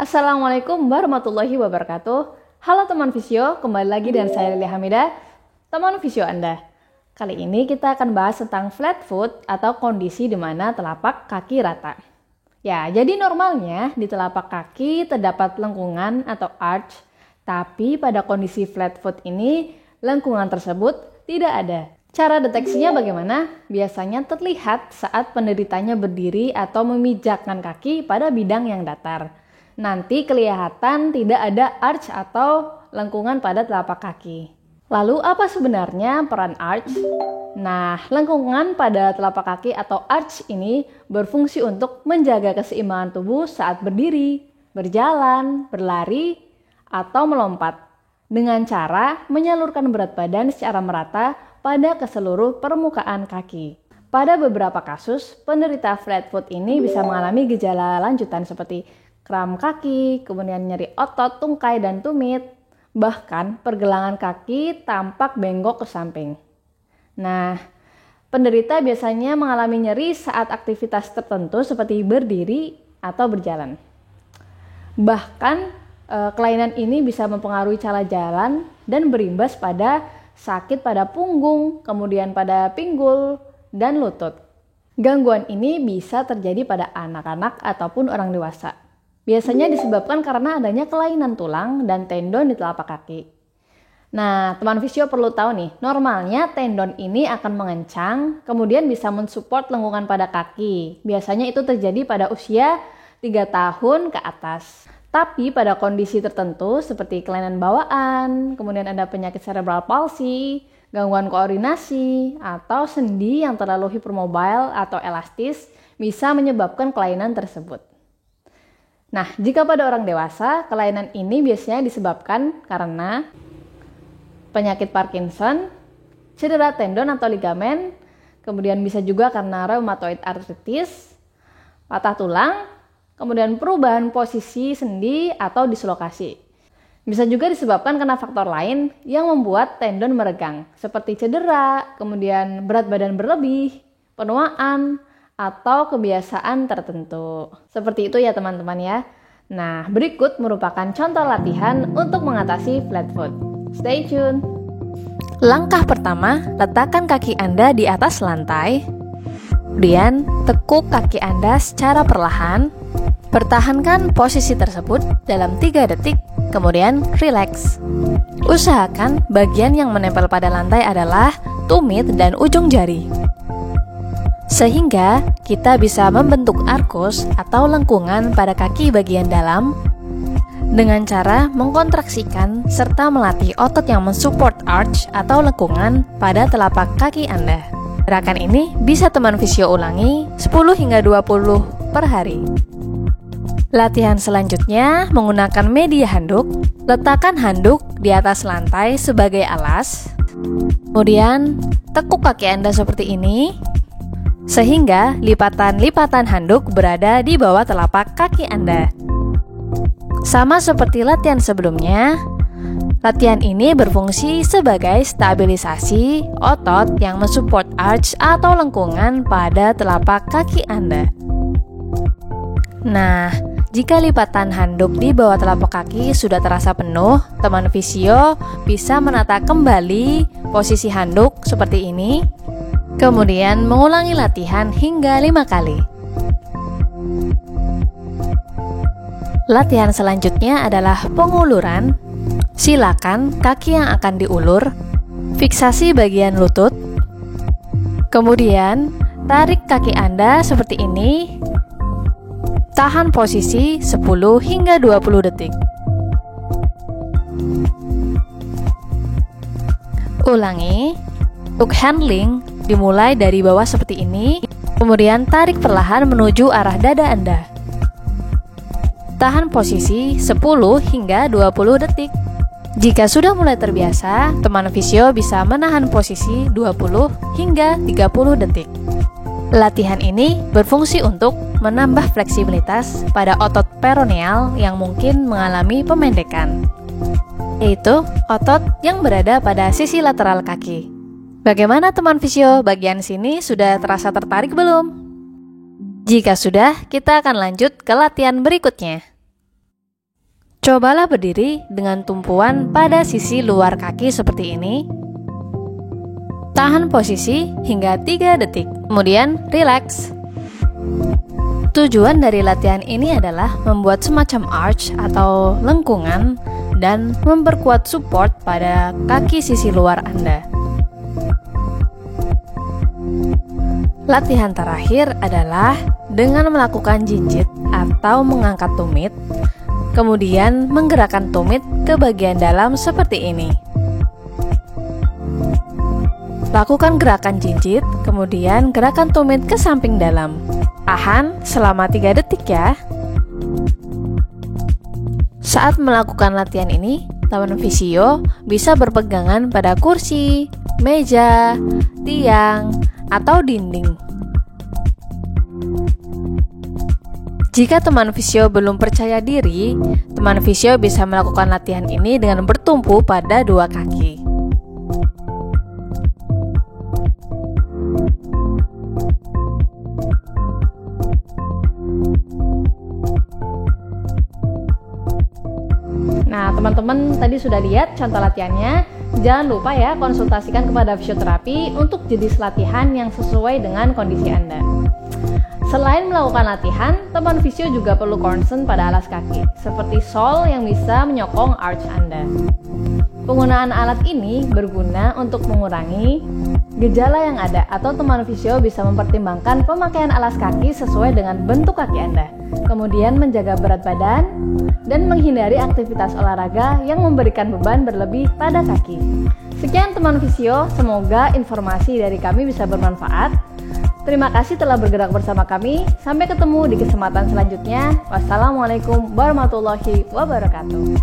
Assalamualaikum warahmatullahi wabarakatuh. Halo teman Visio, kembali lagi dengan saya Lili Hamidah, teman Visio Anda. Kali ini kita akan bahas tentang flat foot atau kondisi di mana telapak kaki rata. Ya, jadi normalnya di telapak kaki terdapat lengkungan atau arch, tapi pada kondisi flat foot ini lengkungan tersebut tidak ada. Cara deteksinya bagaimana? Biasanya terlihat saat penderitanya berdiri atau memijakkan kaki pada bidang yang datar. Nanti kelihatan tidak ada arch atau lengkungan pada telapak kaki. Lalu apa sebenarnya peran arch? Nah, lengkungan pada telapak kaki atau arch ini berfungsi untuk menjaga keseimbangan tubuh saat berdiri, berjalan, berlari, atau melompat dengan cara menyalurkan berat badan secara merata pada keseluruh permukaan kaki. Pada beberapa kasus, penderita flat foot ini bisa mengalami gejala lanjutan seperti kram kaki, kemudian nyeri otot, tungkai, dan tumit. Bahkan pergelangan kaki tampak bengkok ke samping. Nah, penderita biasanya mengalami nyeri saat aktivitas tertentu seperti berdiri atau berjalan. Bahkan kelainan ini bisa mempengaruhi cara jalan dan berimbas pada sakit pada punggung, kemudian pada pinggul, dan lutut. Gangguan ini bisa terjadi pada anak-anak ataupun orang dewasa. Biasanya disebabkan karena adanya kelainan tulang dan tendon di telapak kaki. Nah, teman Visio perlu tahu nih, normalnya tendon ini akan mengencang, kemudian bisa mensupport lengkungan pada kaki. Biasanya itu terjadi pada usia 3 tahun ke atas. Tapi pada kondisi tertentu seperti kelainan bawaan, kemudian ada penyakit cerebral palsy, gangguan koordinasi, atau sendi yang terlalu hipermobile atau elastis bisa menyebabkan kelainan tersebut. Nah, jika pada orang dewasa, kelainan ini biasanya disebabkan karena penyakit Parkinson, cedera tendon atau ligamen, kemudian bisa juga karena rheumatoid arthritis, patah tulang, kemudian perubahan posisi sendi atau dislokasi. Bisa juga disebabkan karena faktor lain yang membuat tendon meregang, seperti cedera, kemudian berat badan berlebih, penuaan, atau kebiasaan tertentu. Seperti itu ya teman-teman ya. Nah, berikut merupakan contoh latihan untuk mengatasi flat foot. Stay tune. Langkah pertama, letakkan kaki Anda di atas lantai. Kemudian, tekuk kaki Anda secara perlahan. Pertahankan posisi tersebut dalam 3 detik, kemudian rileks. Usahakan bagian yang menempel pada lantai adalah tumit dan ujung jari, sehingga kita bisa membentuk arkus atau lengkungan pada kaki bagian dalam dengan cara mengkontraksikan serta melatih otot yang mensupport arch atau lengkungan pada telapak kaki Anda. Gerakan ini bisa teman Visio ulangi 10 hingga 20 per hari. Latihan selanjutnya menggunakan media handuk. Letakkan handuk di atas lantai sebagai alas. Kemudian tekuk kaki Anda seperti ini, sehingga lipatan-lipatan handuk berada di bawah telapak kaki Anda. Sama seperti latihan sebelumnya, latihan ini berfungsi sebagai stabilisasi otot yang mensupport arch atau lengkungan pada telapak kaki Anda. Nah, jika lipatan handuk di bawah telapak kaki sudah terasa penuh, teman Visio bisa menata kembali posisi handuk seperti ini. Kemudian mengulangi latihan hingga 5 kali. Latihan selanjutnya adalah penguluran. Silakan kaki yang akan diulur, fiksasi bagian lutut. Kemudian tarik kaki Anda seperti ini. Tahan posisi 10 hingga 20 detik. Ulangi. Hook handling dimulai dari bawah seperti ini, kemudian tarik perlahan menuju arah dada Anda. Tahan posisi 10 hingga 20 detik. Jika sudah mulai terbiasa, teman Visio bisa menahan posisi 20 hingga 30 detik. Latihan ini berfungsi untuk menambah fleksibilitas pada otot peroneal yang mungkin mengalami pemendekan, yaitu otot yang berada pada sisi lateral kaki. Bagaimana teman Visio, bagian sini sudah terasa tertarik belum? Jika sudah, kita akan lanjut ke latihan berikutnya. Cobalah berdiri dengan tumpuan pada sisi luar kaki seperti ini. Tahan posisi hingga 3 detik, kemudian rileks. Tujuan dari latihan ini adalah membuat semacam arch atau lengkungan dan memperkuat support pada kaki sisi luar Anda. Latihan terakhir adalah dengan melakukan jinjit atau mengangkat tumit, kemudian menggerakkan tumit ke bagian dalam seperti ini. Lakukan gerakan jinjit, kemudian gerakan tumit ke samping dalam. Tahan selama 3 detik ya. Saat melakukan latihan ini, teman fisio bisa berpegangan pada kursi, meja, tiang, atau dinding. Jika teman fisio belum percaya diri, teman fisio bisa melakukan latihan ini dengan bertumpu pada 2 kaki. Nah, teman-teman tadi sudah lihat contoh latihannya. Jangan lupa ya konsultasikan kepada fisioterapi untuk jenis latihan yang sesuai dengan kondisi Anda. Selain melakukan latihan, teman fisio juga perlu concern pada alas kaki, seperti sol yang bisa menyokong arch Anda. Penggunaan alat ini berguna untuk mengurangi gejala yang ada, atau teman fisio bisa mempertimbangkan pemakaian alas kaki sesuai dengan bentuk kaki Anda, kemudian menjaga berat badan dan menghindari aktivitas olahraga yang memberikan beban berlebih pada kaki. Sekian teman fisio, semoga informasi dari kami bisa bermanfaat. Terima kasih telah bergerak bersama kami. Sampai ketemu di kesempatan selanjutnya. Wassalamualaikum warahmatullahi wabarakatuh.